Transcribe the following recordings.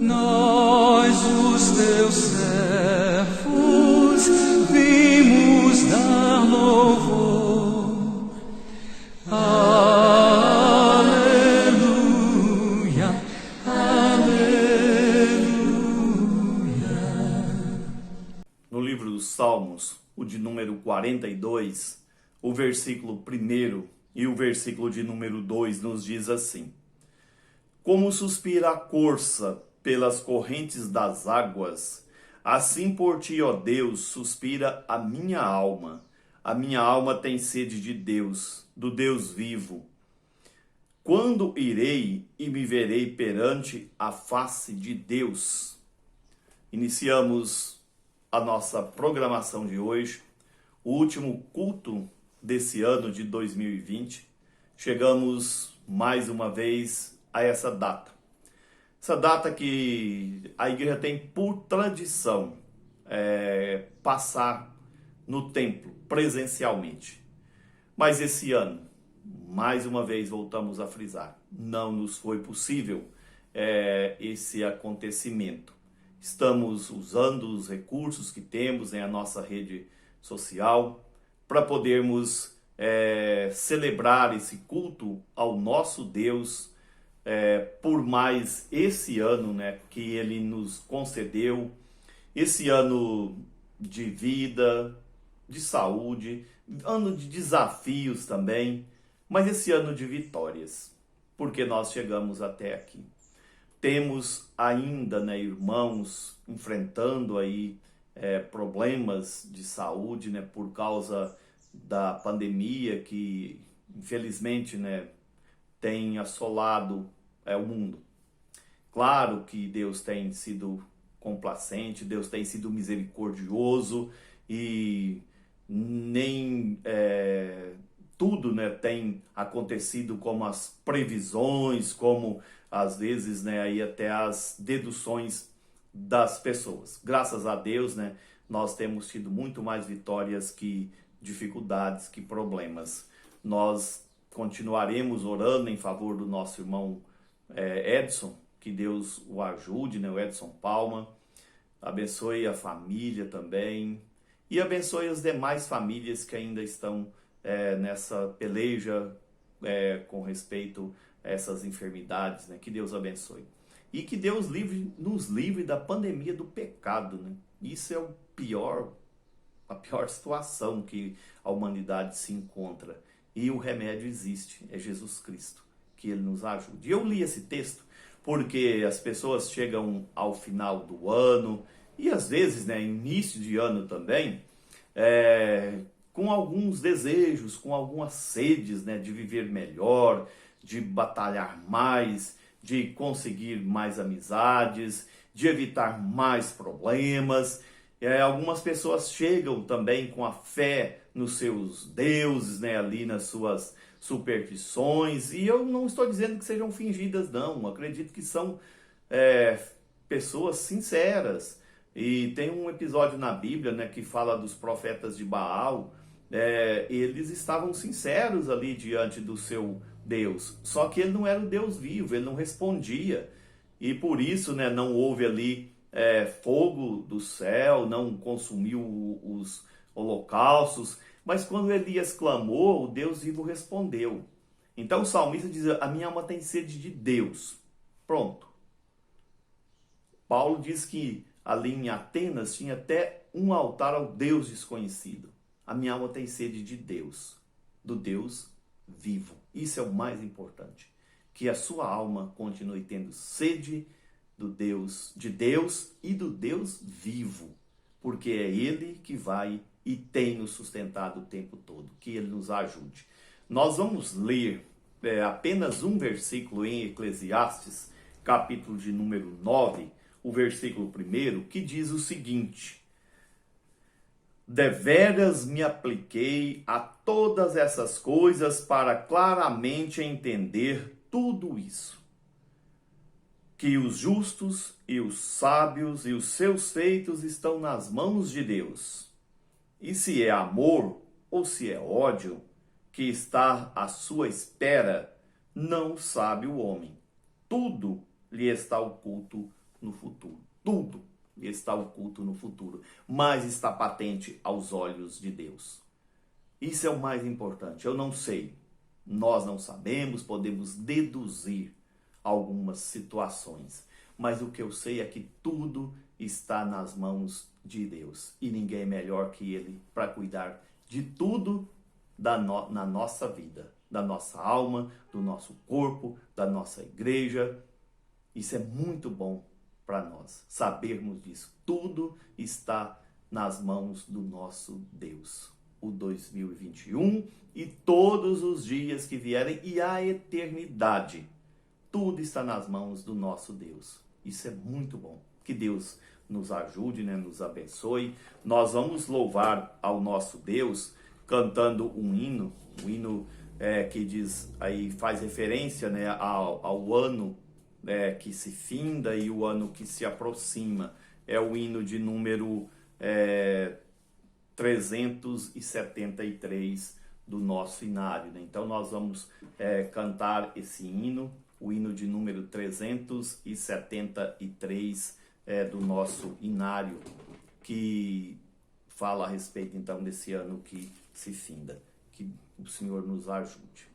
Nós, os teus servos, vimos dar louvor. Aleluia, aleluia. No livro dos Salmos, o de número 42, o versículo 1 e o versículo de número 2 nos diz assim: Como suspira a corça pelas correntes das águas, assim por ti, ó Deus, suspira a minha alma. A minha alma tem sede de Deus, do Deus vivo. Quando irei e me verei perante a face de Deus? Iniciamos a nossa programação de hoje, o último culto desse ano de 2020. Chegamos mais uma vez a essa data. Essa data que a igreja tem por tradição passar no templo presencialmente. Mas esse ano, mais uma vez voltamos a frisar, não nos foi possível esse acontecimento. Estamos usando os recursos que temos em a nossa rede social para podermos celebrar esse culto ao nosso Deus por mais esse ano, que Ele nos concedeu, esse ano de vida, de saúde, ano de desafios também, mas esse ano de vitórias, porque nós chegamos até aqui. Temos ainda, irmãos, enfrentando aí problemas de saúde, por causa da pandemia que, infelizmente, tem assolado o mundo. Claro que Deus tem sido complacente, Deus tem sido misericordioso e nem tudo tem acontecido como as previsões, como às vezes aí até as deduções das pessoas. Graças a Deus, nós temos tido muito mais vitórias que dificuldades, que problemas. Nós continuaremos orando em favor do nosso irmão Edson, que Deus o ajude, o Edson Palma, abençoe a família também e abençoe as demais famílias que ainda estão nessa peleja com respeito a essas enfermidades, que Deus abençoe. E que Deus nos livre da pandemia do pecado, Isso é a pior situação que a humanidade se encontra. E o remédio existe, é Jesus Cristo, que Ele nos ajude. E eu li esse texto porque as pessoas chegam ao final do ano e às vezes, início de ano também, com alguns desejos, com algumas sedes, de viver melhor, de batalhar mais, de conseguir mais amizades, de evitar mais problemas. Algumas pessoas chegam também com a fé nos seus deuses, ali nas suas superstições, e eu não estou dizendo que sejam fingidas, não. Acredito que são pessoas sinceras. E tem um episódio na Bíblia, que fala dos profetas de Baal. Eles estavam sinceros ali diante do seu Deus, só que ele não era o Deus vivo, ele não respondia, e por isso não houve ali fogo do céu, não consumiu os holocaustos, mas quando Elias clamou, o Deus vivo respondeu. Então o salmista diz: a minha alma tem sede de Deus. Pronto. Paulo diz que ali em Atenas tinha até um altar ao Deus desconhecido. A minha alma tem sede de Deus, do Deus vivo. Isso é o mais importante, que a sua alma continue tendo sede de Deus e do Deus vivo, porque é Ele que vai e tem nos sustentado o tempo todo. Que Ele nos ajude. Nós vamos ler apenas um versículo em Eclesiastes, capítulo de número 9, o versículo 1, que diz o seguinte: Deveras me apliquei a todas essas coisas para claramente entender tudo isso, que os justos e os sábios e os seus feitos estão nas mãos de Deus. E se é amor ou se é ódio que está à sua espera, não sabe o homem. Tudo lhe está oculto no futuro. Tudo está oculto no futuro, mas está patente aos olhos de Deus. Isso é o mais importante. Eu não sei, nós não sabemos, podemos deduzir algumas situações, mas o que eu sei é que tudo está nas mãos de Deus e ninguém melhor que Ele para cuidar de tudo na nossa vida, da nossa alma, do nosso corpo, da nossa igreja. Isso é muito bom para nós sabermos disso. Tudo está nas mãos do nosso Deus. O 2021 e todos os dias que vierem e a eternidade. Tudo está nas mãos do nosso Deus. Isso é muito bom. Que Deus nos ajude, né? Nos abençoe. Nós vamos louvar ao nosso Deus cantando um hino que diz aí, faz referência, né, ao ano que se finda e o ano que se aproxima. É o hino de número 373 do nosso inário, né? Então nós vamos cantar esse hino, o hino de número 373 do nosso inário, que fala a respeito então desse ano que se finda. Que o Senhor nos ajude.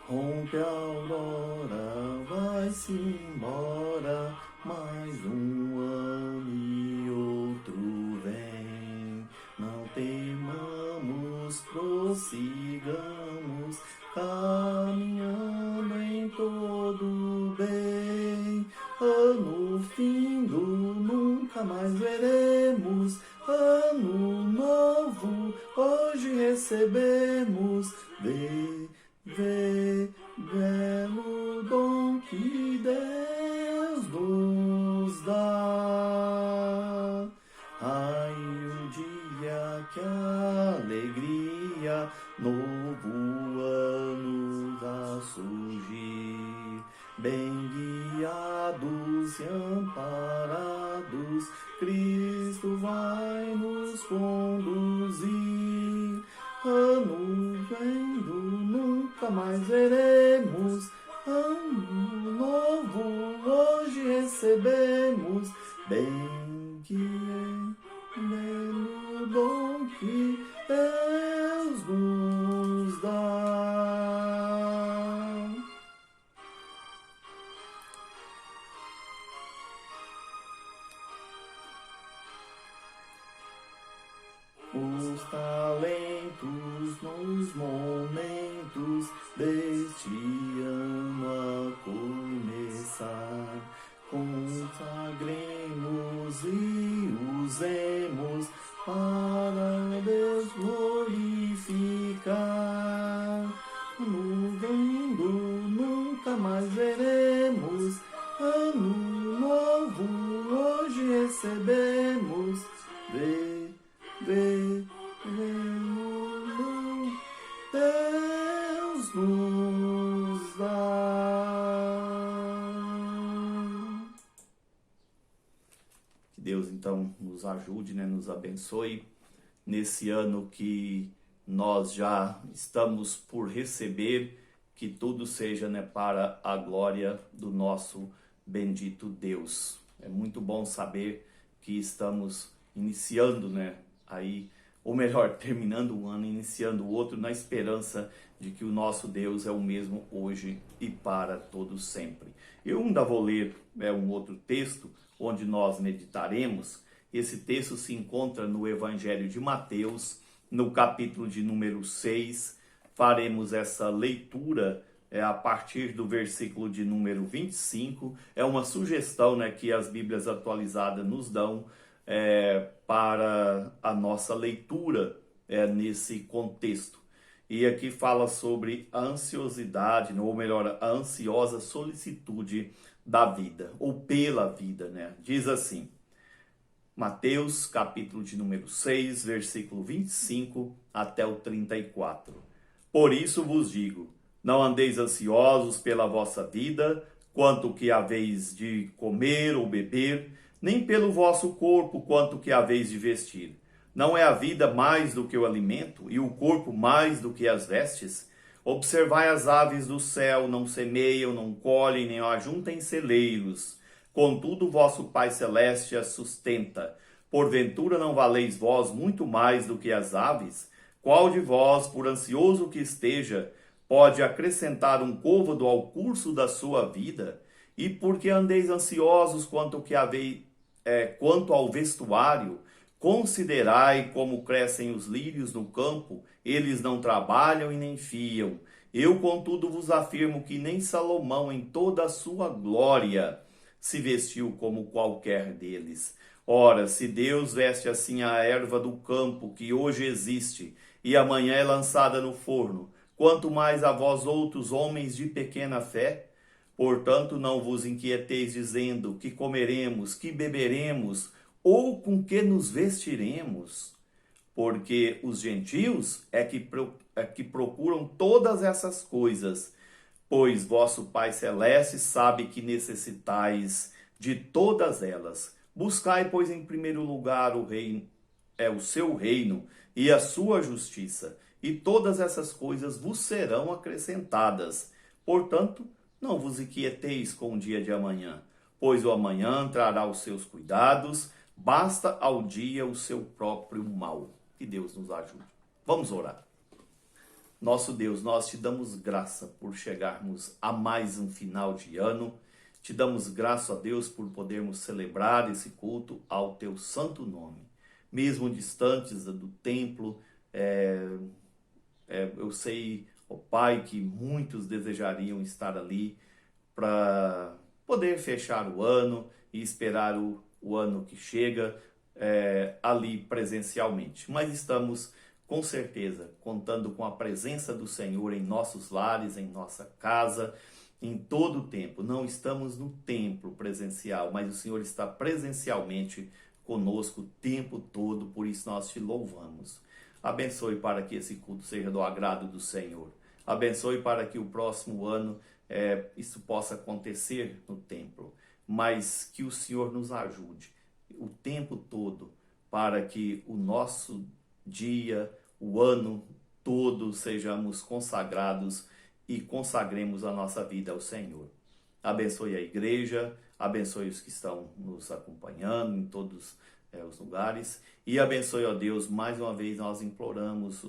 Rompe a aurora, vai-se embora, mais um ano e outro vem. Não temamos, prossigamos, caminhando em todo bem. Ano findo, nunca mais veremos, ano novo, hoje recebemos. Vê, belo dom que Deus nos dá. Ai, um dia que a alegria, novo ano a surgir. Bem guiados e amparados, Cristo vai nos conduzir. Ano vendo, nunca mais veremos, ano novo hoje recebemos. Bem que é belo dom que Deus nos dá. Os talentos nos momentos deste ano a começar, consagremos e usemos para Deus glorificar. Ano vendo, nunca mais veremos, ano novo hoje recebemos. Deus nos dá. Que Deus então nos ajude, né, nos abençoe nesse ano que nós já estamos por receber, que tudo seja, né, para a glória do nosso bendito Deus. É muito bom saber que estamos iniciando, né, aí, ou melhor, terminando um ano, iniciando o outro, na esperança de que o nosso Deus é o mesmo hoje e para todo sempre. Eu ainda vou ler um outro texto, onde nós meditaremos. Esse texto se encontra no Evangelho de Mateus, no capítulo de número 6. Faremos essa leitura a partir do versículo de número 25. É uma sugestão, né, que as Bíblias atualizadas nos dão para a nossa leitura nesse contexto. E aqui fala sobre a ansiosidade, ou melhor, a ansiosa solicitude da vida, ou pela vida, né? Diz assim, Mateus, capítulo de número 6, versículo 25 até o 34. Por isso vos digo, não andeis ansiosos pela vossa vida, quanto que haveis de comer ou beber, nem pelo vosso corpo, quanto que haveis de vestir. Não é a vida mais do que o alimento, e o corpo mais do que as vestes? Observai as aves do céu, não semeiam, não colhem, nem ajuntem celeiros. Contudo, vosso Pai Celeste as sustenta. Porventura não valeis vós muito mais do que as aves? Qual de vós, por ansioso que esteja, pode acrescentar um côvado ao curso da sua vida? E porque andeis ansiosos quanto ao vestuário, considerai como crescem os lírios no campo, eles não trabalham e nem fiam. Eu, contudo, vos afirmo que nem Salomão, em toda a sua glória, se vestiu como qualquer deles. Ora, se Deus veste assim a erva do campo, que hoje existe, e amanhã é lançada no forno, quanto mais a vós outros, homens de pequena fé? Portanto, não vos inquieteis dizendo que comeremos, que beberemos, ou com que nos vestiremos, porque os gentios é que procuram todas essas coisas, pois vosso Pai Celeste sabe que necessitais de todas elas. Buscai, pois, em primeiro lugar o seu reino e a sua justiça, e todas essas coisas vos serão acrescentadas. Portanto, não vos inquieteis com o dia de amanhã, pois o amanhã trará os seus cuidados. Basta ao dia o seu próprio mal. Que Deus nos ajude. Vamos orar. Nosso Deus, nós te damos graça por chegarmos a mais um final de ano. Te damos graça, a Deus, por podermos celebrar esse culto ao teu santo nome. Mesmo distantes do templo, eu sei, ó Pai, que muitos desejariam estar ali para poder fechar o ano e esperar o ano que chega ali presencialmente. Mas estamos, com certeza, contando com a presença do Senhor em nossos lares, em nossa casa, em todo o tempo. Não estamos no templo presencial, mas o Senhor está presencialmente conosco o tempo todo, por isso nós te louvamos. Abençoe para que esse culto seja do agrado do Senhor. Abençoe para que o próximo ano isso possa acontecer no templo, mas que o Senhor nos ajude o tempo todo para que o nosso dia, o ano todo, sejamos consagrados e consagremos a nossa vida ao Senhor. Abençoe a igreja, abençoe os que estão nos acompanhando em todos os lugares e abençoe, ó Deus, mais uma vez nós imploramos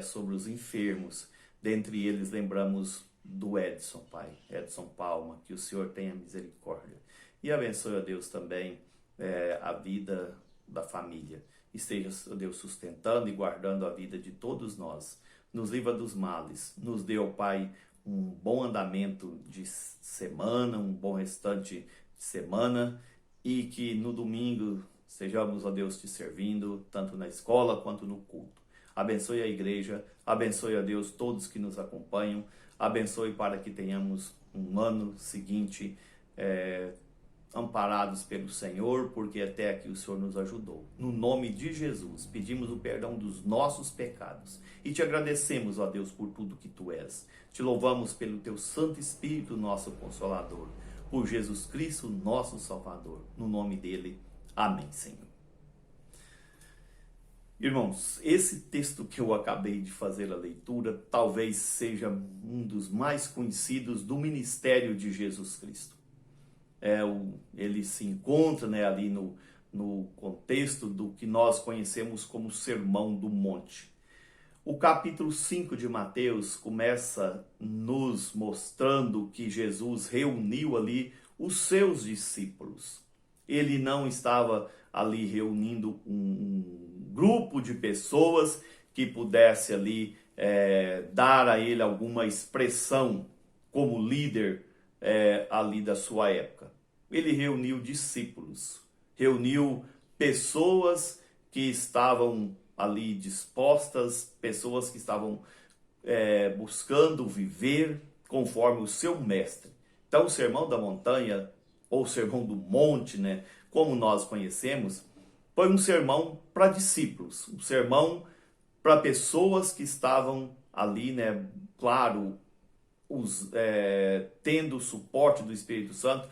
sobre os enfermos, dentre eles lembramos do Edson, Pai, Edson Palma, que o Senhor tenha misericórdia. E abençoe, ó Deus, também a vida da família. Esteja, ó Deus, sustentando e guardando a vida de todos nós. Nos livra dos males. Nos dê, ó Pai, um bom andamento de semana, um bom restante de semana. E que no domingo sejamos, ó Deus, te servindo, tanto na escola quanto no culto. Abençoe a igreja, abençoe, ó Deus, todos que nos acompanham. Abençoe para que tenhamos um ano seguinte amparados pelo Senhor, porque até aqui o Senhor nos ajudou. No nome de Jesus, pedimos o perdão dos nossos pecados e te agradecemos, ó Deus, por tudo que tu és. Te louvamos pelo teu Santo Espírito, nosso Consolador, por Jesus Cristo, nosso Salvador. No nome dele, amém, Senhor. Irmãos, esse texto que eu acabei de fazer a leitura talvez seja um dos mais conhecidos do ministério de Jesus Cristo. Ele se encontra ali no contexto do que nós conhecemos como Sermão do Monte. O capítulo 5 de Mateus começa nos mostrando que Jesus reuniu ali os seus discípulos. Ele não estava ali reunindo um grupo de pessoas que pudesse ali dar a ele alguma expressão como líder ali da sua época. Ele reuniu discípulos, reuniu pessoas que estavam ali dispostas, pessoas que estavam buscando viver conforme o seu mestre. Então o Sermão da Montanha, ou Sermão do Monte, como nós conhecemos, foi um sermão para discípulos, um sermão para pessoas que estavam ali, claro, tendo o suporte do Espírito Santo,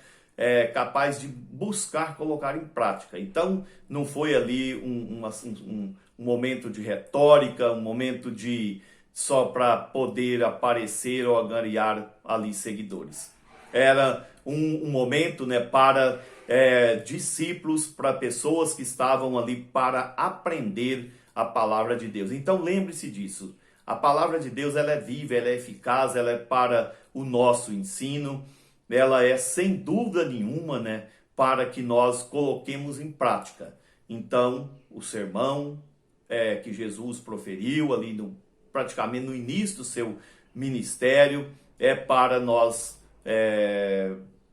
capaz de buscar colocar em prática. Então, não foi ali um momento de retórica, um momento de só para poder aparecer ou angariar ali seguidores. Era um momento, né, para discípulos, para pessoas que estavam ali para aprender a palavra de Deus. Então, lembre-se disso. A palavra de Deus, ela é viva, ela é eficaz, ela é para o nosso ensino, ela é sem dúvida nenhuma, né, para que nós coloquemos em prática. Então, o sermão que Jesus proferiu ali praticamente no início do seu ministério é para nós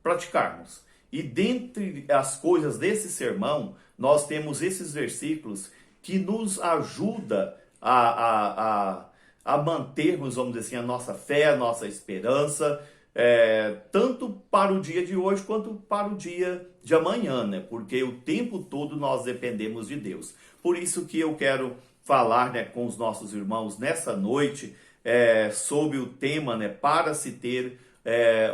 praticarmos. E dentre as coisas desse sermão, nós temos esses versículos que nos ajudam a mantermos, vamos dizer assim, a nossa fé, a nossa esperança, tanto para o dia de hoje quanto para o dia de amanhã, né? Porque o tempo todo nós dependemos de Deus. Por isso que eu quero falar, né, com os nossos irmãos nessa noite sobre o tema, né, para se ter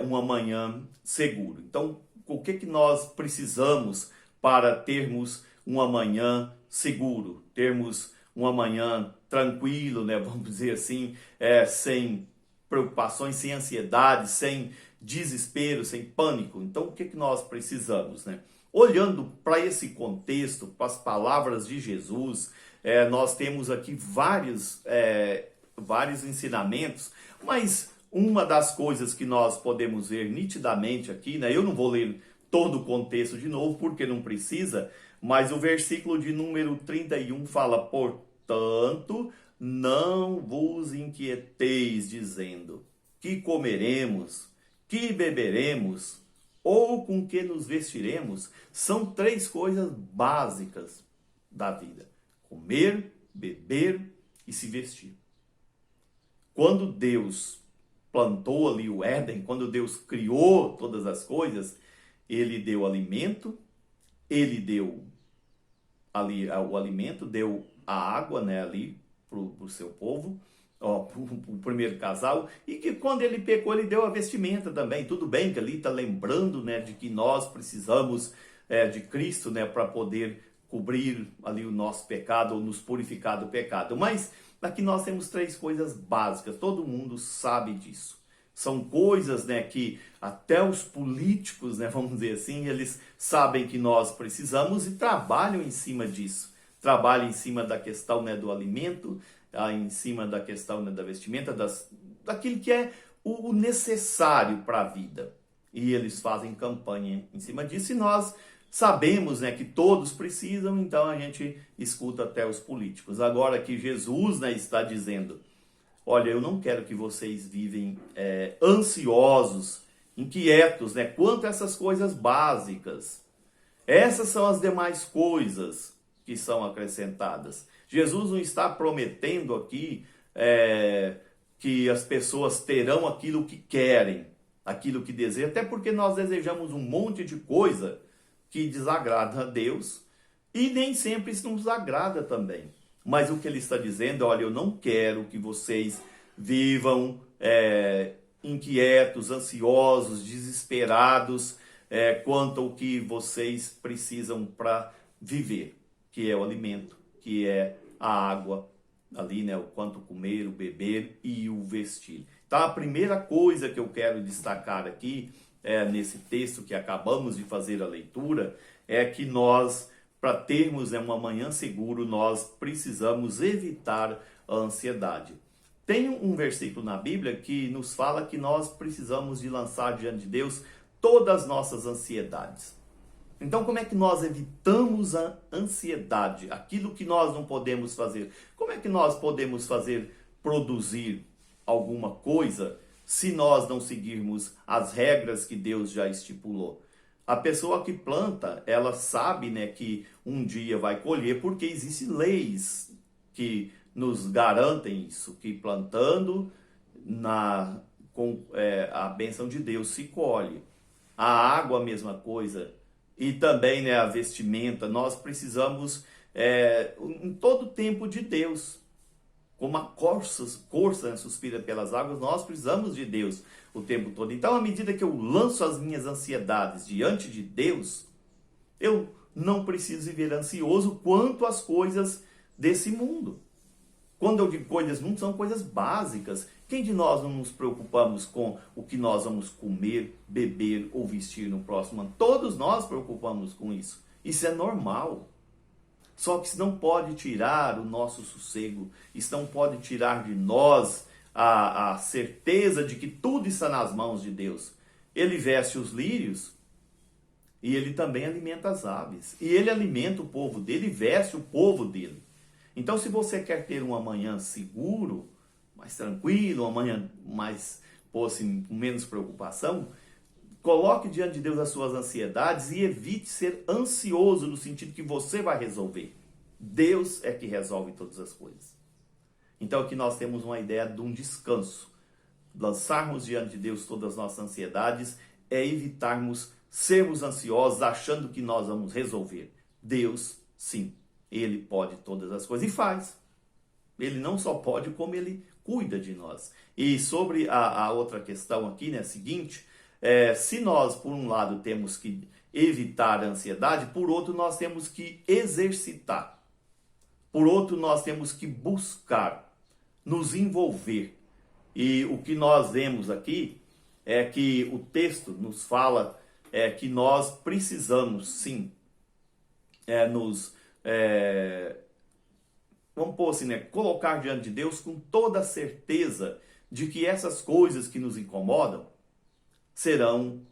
um amanhã seguro. Então, o que nós precisamos para termos um amanhã seguro, termos um amanhã tranquilo, né, vamos dizer assim, sem preocupações, sem ansiedade, sem desespero, sem pânico. Então, o que nós precisamos, né? Olhando para esse contexto, para as palavras de Jesus, nós temos aqui vários ensinamentos, mas uma das coisas que nós podemos ver nitidamente aqui, né? Eu não vou ler todo o contexto de novo, porque não precisa, mas o versículo de número 31 fala: portanto, não vos inquieteis, dizendo, que comeremos, que beberemos, ou com que nos vestiremos. São três coisas básicas da vida: comer, beber e se vestir. Quando Deus plantou ali o Éden, quando Deus criou todas as coisas, ele deu alimento, ele deu ali o alimento, deu a água, né, ali para o seu povo, para o primeiro casal, e que quando ele pecou, ele deu a vestimenta também. Tudo bem que ali está lembrando, né, de que nós precisamos de Cristo, né, para poder cobrir ali o nosso pecado ou nos purificar do pecado. Mas aqui nós temos três coisas básicas, todo mundo sabe disso. São coisas, né, que até os políticos, né, vamos dizer assim, eles sabem que nós precisamos e trabalham em cima disso. Trabalham em cima da questão, né, do alimento, em cima da questão, né, da vestimenta, daquilo que é o necessário para a vida. E eles fazem campanha em cima disso e nós sabemos, né, que todos precisam, então a gente escuta até os políticos. Agora que Jesus, né, está dizendo: olha, eu não quero que vocês vivem ansiosos, inquietos, né, quanto a essas coisas básicas. Essas são as demais coisas que são acrescentadas. Jesus não está prometendo aqui que as pessoas terão aquilo que querem, aquilo que desejam, até porque nós desejamos um monte de coisa que desagrada a Deus e nem sempre isso nos agrada também. Mas o que ele está dizendo é: olha, eu não quero que vocês vivam inquietos, ansiosos, desesperados quanto ao que vocês precisam para viver, que é o alimento, que é a água, ali, né, o quanto comer, o beber e o vestir. Então, a primeira coisa que eu quero destacar aqui, nesse texto que acabamos de fazer a leitura, é que nós, para termos um amanhã seguro, nós precisamos evitar a ansiedade. Tem um versículo na Bíblia que nos fala que nós precisamos de lançar diante de Deus todas as nossas ansiedades. Então, como é que nós evitamos a ansiedade? Aquilo que nós não podemos fazer. Como é que nós podemos produzir alguma coisa se nós não seguirmos as regras que Deus já estipulou? A pessoa que planta, ela sabe, né, que um dia vai colher, porque existem leis que nos garantem isso, que plantando com a bênção de Deus se colhe. A água, a mesma coisa. E também, né, a vestimenta. Nós precisamos em todo tempo de Deus. Como a corça, né, suspira pelas águas, nós precisamos de Deus o tempo todo. Então, à medida que eu lanço as minhas ansiedades diante de Deus, eu não preciso viver ansioso quanto às coisas desse mundo. Quando eu digo coisas do mundo, são coisas básicas. Quem de nós não nos preocupamos com o que nós vamos comer, beber ou vestir no próximo ano? Todos nós preocupamos com isso. Isso é normal. Só que isso não pode tirar o nosso sossego. Isso não pode tirar de nós a certeza de que tudo está nas mãos de Deus. Ele veste os lírios e ele também alimenta as aves. E ele alimenta o povo dele e veste o povo dele. Então, se você quer ter um amanhã seguro, mais tranquilo, um amanhã mais, assim, com menos preocupação, coloque diante de Deus as suas ansiedades e evite ser ansioso no sentido que você vai resolver. Deus é que resolve todas as coisas. Então aqui nós temos uma ideia de um descanso. Lançarmos diante de Deus todas as nossas ansiedades é evitarmos sermos ansiosos achando que nós vamos resolver. Deus, sim, Ele pode todas as coisas e faz. Ele não só pode, como Ele cuida de nós. E sobre a outra questão aqui, né, seguinte, se nós, por um lado, temos que evitar a ansiedade, por outro, nós temos que exercitar. Por outro, nós temos que buscar, nos envolver. E o que nós vemos aqui é que o texto nos fala que nós precisamos, sim, vamos pôr assim, né, colocar diante de Deus com toda a certeza de que essas coisas que nos incomodam serão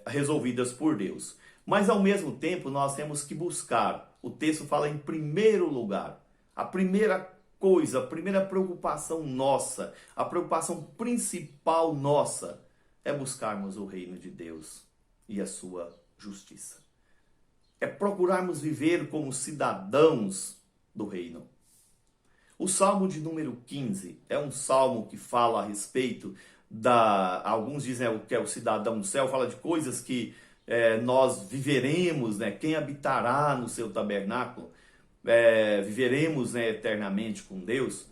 resolvidas por Deus. Mas ao mesmo tempo nós temos que buscar. O texto fala em primeiro lugar. A primeira coisa, a primeira preocupação nossa, a preocupação principal nossa é buscarmos o reino de Deus e a sua justiça. É procurarmos viver como cidadãos do reino. O Salmo de número 15 é um salmo que fala a respeito alguns dizem que é o cidadão do céu, fala de coisas que nós viveremos, né? Quem habitará no seu tabernáculo, viveremos, né, eternamente com Deus,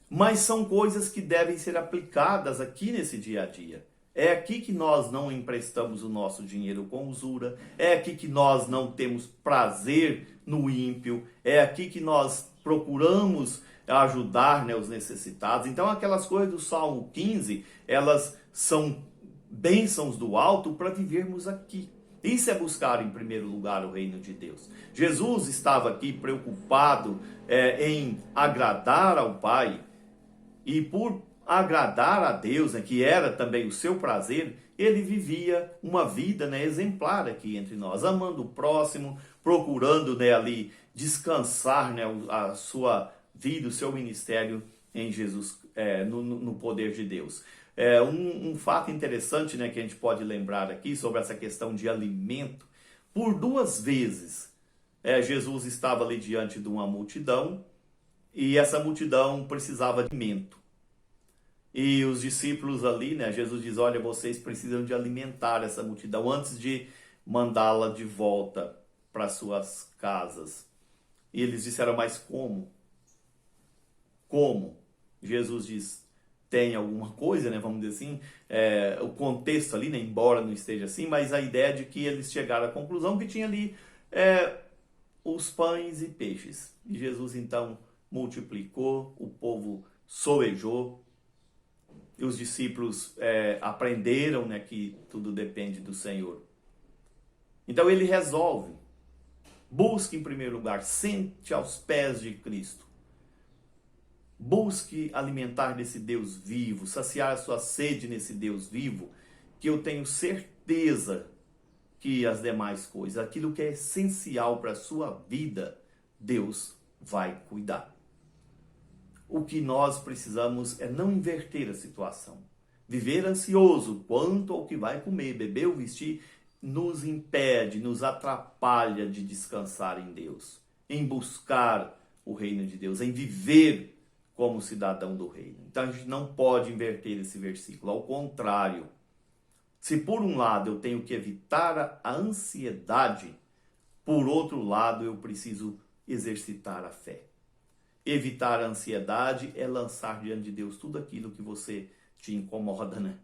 mas são coisas que devem ser aplicadas aqui nesse dia a dia. É aqui que nós não emprestamos o nosso dinheiro com usura, é aqui que nós não temos prazer no ímpio, é aqui que nós procuramos ajudar, né, os necessitados. Então aquelas coisas do Salmo 15, elas são bênçãos do alto para vivermos aqui. Isso é buscar em primeiro lugar o reino de Deus. Jesus estava aqui preocupado em agradar ao Pai, e por agradar a Deus, né, que era também o seu prazer, ele vivia uma vida, né, exemplar aqui entre nós, amando o próximo, procurando, né, ali descansar, né, a sua vida, o seu ministério em Jesus, no poder de Deus. Um fato interessante, né, que a gente pode lembrar aqui sobre essa questão de alimento. Por 2 vezes Jesus estava ali diante de uma multidão e essa multidão precisava de alimento. E os discípulos ali, né, Jesus diz, olha, vocês precisam de alimentar essa multidão antes de mandá-la de volta para suas casas. E eles disseram, mas como? Como? Jesus diz, tem alguma coisa, né, vamos dizer assim, o contexto ali, né, embora não esteja assim, mas a ideia de que eles chegaram à conclusão que tinha ali os pães e peixes. E Jesus então multiplicou, o povo soejou, e os discípulos aprenderam, né, que tudo depende do Senhor. Então ele resolve, busque em primeiro lugar, sente aos pés de Cristo. Busque alimentar desse Deus vivo, saciar a sua sede nesse Deus vivo, que eu tenho certeza que as demais coisas, aquilo que é essencial para a sua vida, Deus vai cuidar. O que nós precisamos é não inverter a situação. Viver ansioso quanto ao que vai comer, beber ou vestir, nos impede, nos atrapalha de descansar em Deus, em buscar o reino de Deus, em viver como cidadão do reino. Então a gente não pode inverter esse versículo. Ao contrário, se por um lado eu tenho que evitar a ansiedade, por outro lado eu preciso exercitar a fé. Evitar a ansiedade é lançar diante de Deus tudo aquilo que você te incomoda, né?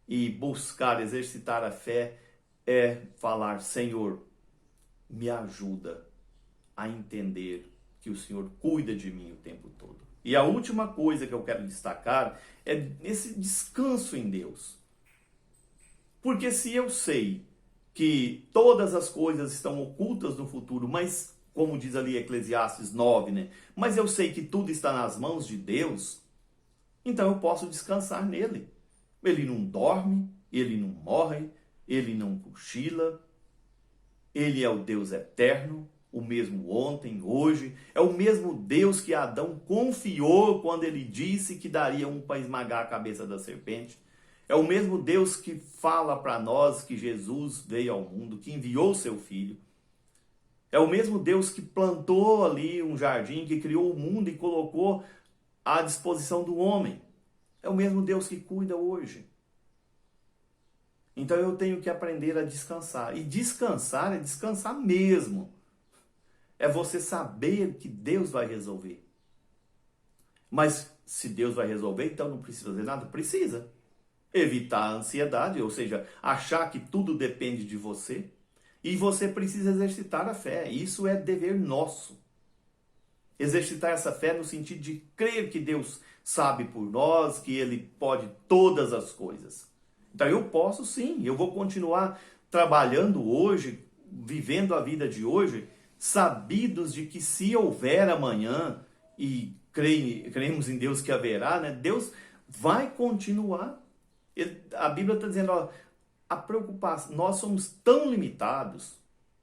E buscar, exercitar a fé é falar: Senhor, me ajuda a entender que o Senhor cuida de mim o tempo todo. E a última coisa que eu quero destacar é esse descanso em Deus. Porque se eu sei que todas as coisas estão ocultas no futuro, mas, como diz ali Eclesiastes 9, né? Mas eu sei que tudo está nas mãos de Deus, então eu posso descansar nele. Ele não dorme, ele não morre, ele não cochila, ele é o Deus eterno, o mesmo ontem, hoje, é o mesmo Deus que Adão confiou quando ele disse que daria um para esmagar a cabeça da serpente. É o mesmo Deus que fala para nós que Jesus veio ao mundo, que enviou seu Filho. É o mesmo Deus que plantou ali um jardim, que criou o mundo e colocou à disposição do homem. É o mesmo Deus que cuida hoje. Então eu tenho que aprender a descansar. E descansar é descansar mesmo. É você saber que Deus vai resolver. Mas se Deus vai resolver, então não precisa fazer nada? Precisa. Evitar a ansiedade, ou seja, achar que tudo depende de você. E você precisa exercitar a fé. Isso é dever nosso. Exercitar essa fé no sentido de crer que Deus sabe por nós, que Ele pode todas as coisas. Então eu posso sim, eu vou continuar trabalhando hoje, vivendo a vida de hoje, sabidos de que se houver amanhã, e cremos em Deus que haverá, né? Deus vai continuar. A Bíblia está dizendo, ó, a preocupação, nós somos tão limitados,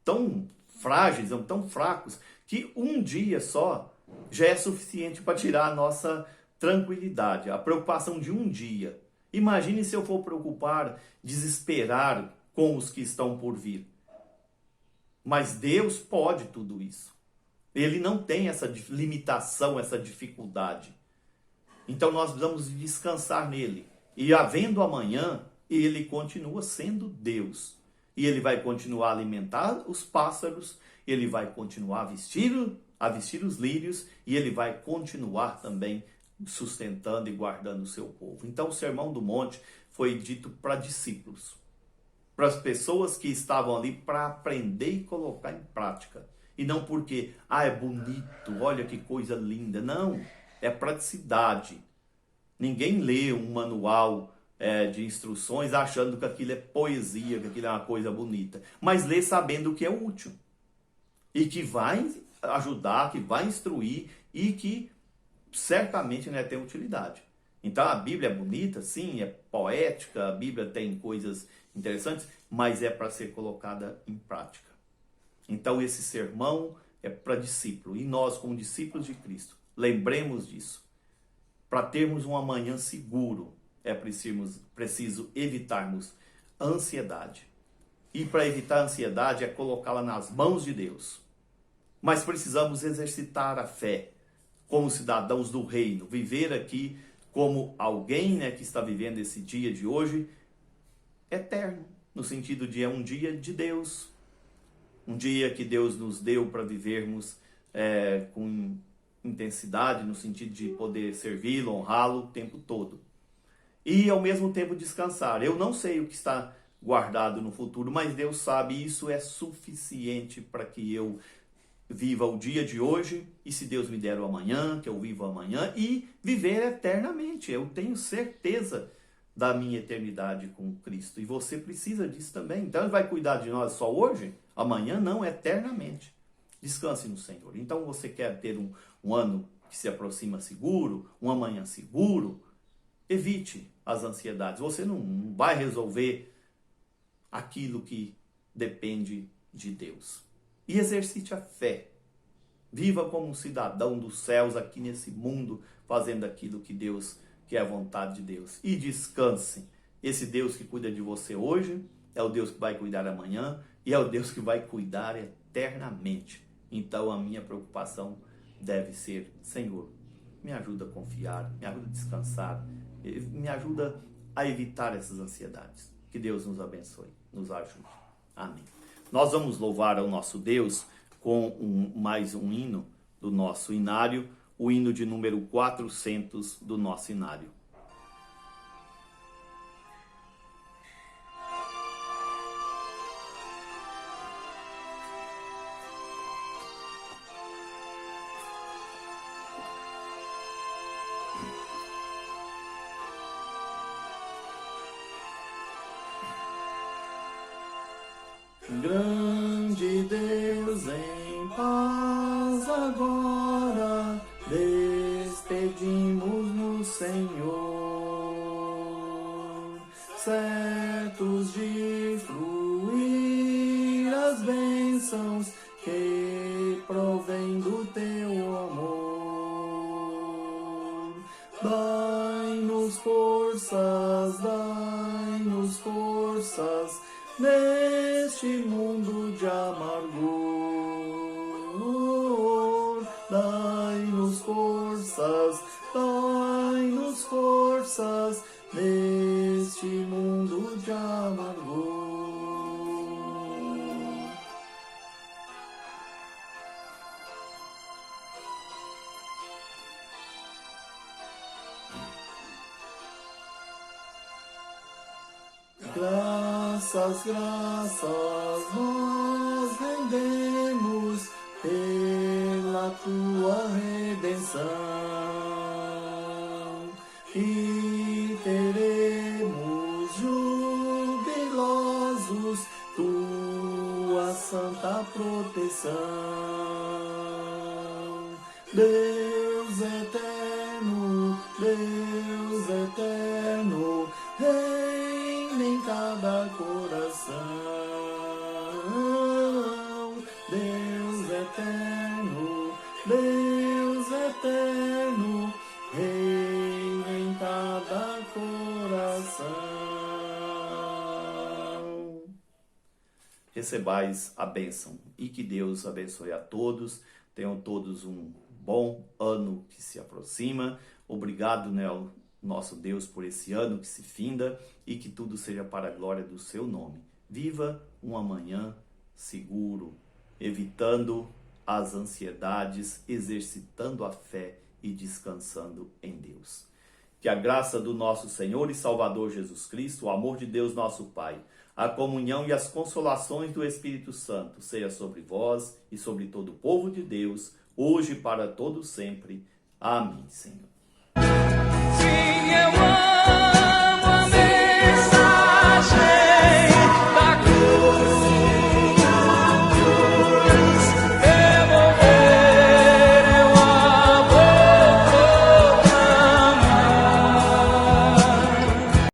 tão frágeis, tão fracos, que um dia só já é suficiente para tirar a nossa tranquilidade, a preocupação de um dia. Imagine se eu for preocupar, desesperar com os que estão por vir. Mas Deus pode tudo isso. Ele não tem essa limitação, essa dificuldade. Então nós precisamos descansar nele. E havendo amanhã, ele continua sendo Deus. E ele vai continuar a alimentar os pássaros, ele vai continuar a vestir os lírios, e ele vai continuar também sustentando e guardando o seu povo. Então o Sermão do Monte foi dito para discípulos, para as pessoas que estavam ali para aprender e colocar em prática. E não porque, é bonito, olha que coisa linda. Não, é praticidade. Ninguém lê um manual de instruções achando que aquilo é poesia, que aquilo é uma coisa bonita. Mas lê sabendo que é útil. E que vai ajudar, que vai instruir e que certamente tem utilidade. Então a Bíblia é bonita, sim, é poética, a Bíblia tem coisas interessantes, mas é para ser colocada em prática. Então esse sermão é para discípulo, e nós como discípulos de Cristo, lembremos disso. Para termos um amanhã seguro, é preciso evitarmos ansiedade. E para evitar a ansiedade é colocá-la nas mãos de Deus. Mas precisamos exercitar a fé como cidadãos do reino, viver aqui como alguém que está vivendo esse dia de hoje eterno, no sentido de é um dia de Deus, um dia que Deus nos deu para vivermos com intensidade, no sentido de poder servi-lo, honrá-lo o tempo todo. E ao mesmo tempo descansar. Eu não sei o que está guardado no futuro, mas Deus sabe, e isso é suficiente para que eu viva o dia de hoje, e se Deus me der o amanhã, que eu viva amanhã, e viver eternamente. Eu tenho certeza da minha eternidade com Cristo, e você precisa disso também. Então Ele vai cuidar de nós só hoje? Amanhã não, eternamente. Descanse no Senhor. Então você quer ter um ano que se aproxima seguro, um amanhã seguro? Evite as ansiedades. Você não vai resolver aquilo que depende de Deus. E exercite a fé. Viva como um cidadão dos céus aqui nesse mundo, fazendo aquilo que é a vontade de Deus. E descanse. Esse Deus que cuida de você hoje é o Deus que vai cuidar amanhã e é o Deus que vai cuidar eternamente. Então a minha preocupação deve ser: Senhor, me ajuda a confiar, me ajuda a descansar, me ajuda a evitar essas ansiedades. Que Deus nos abençoe, nos ajude. Amém. Nós vamos louvar ao nosso Deus com mais um hino do nosso inário, o hino de número 400 do nosso inário. Grande Deus, em paz agora despedimos no Senhor, certos de fruir as bênçãos que provém do teu amor. Dai-nos forças neste mundo de amargor. Dai-nos forças neste mundo de amargor. Graças nós rendemos pela tua redenção e teremos jubilosos tua santa proteção. Deus eterno, reina em cada coração. Deus eterno, reina em cada coração. Recebais a bênção e que Deus abençoe a todos. Tenham todos um bom ano que se aproxima. Obrigado, nosso Deus, por esse ano que se finda e que tudo seja para a glória do seu nome. Viva um amanhã seguro, evitando as ansiedades, exercitando a fé e descansando em Deus. Que a graça do nosso Senhor e Salvador Jesus Cristo, o amor de Deus nosso Pai, a comunhão e as consolações do Espírito Santo seja sobre vós e sobre todo o povo de Deus, hoje e para todo sempre. Amém, Senhor. Sim, eu amo.